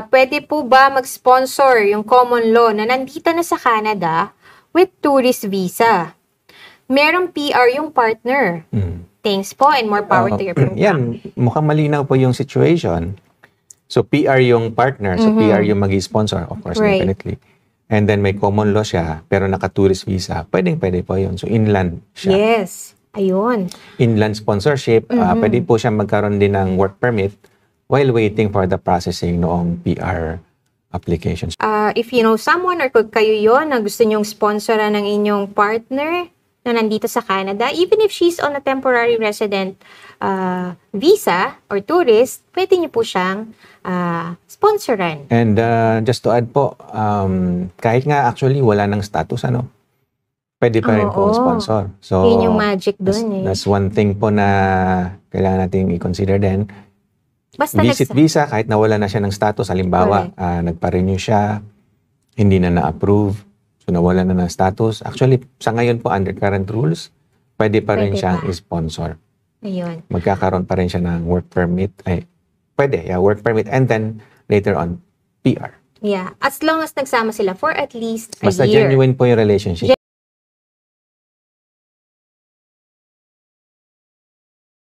pwede po ba mag-sponsor yung common law na nandito na sa Canada with tourist visa? Merong PR yung partner. Thanks po and more power to your program. Yan, mukhang malinaw po yung situation. So, PR yung partner. So, PR yung mag-sponsor, of course, definitely. And then, may common law siya, pero naka-tourist visa. Pwede po yun. So, inland siya. Yes. Ayun. Inland sponsorship. Pwede po siya magkaroon din ng work permit while waiting for the processing noong PR applications. If you know someone or kung kayo yon na gusto nyong sponsoran ng inyong partner na nandito sa Canada, even if she's on a temporary resident visa or tourist, pwede niyo po siyang sponsoran. And just to add po, kahit nga actually wala ng status, pwede pa rin po sponsor. So, yun yung magic dun that's one thing po na kailangan natin i-consider din. Basta Visit visa, kahit nawala na siya ng status, halimbawa, nagpa-renew siya, hindi na na-approve, so nawala na ng status. Actually, sa ngayon po, under current rules, pwede pa rin siyang i-sponsor. Ayun. Magkakaroon pa rin siya ng work permit. Work permit, and then later on, PR. Yeah. As long as nagsama sila for at least a Basta year. genuine po yung relationship.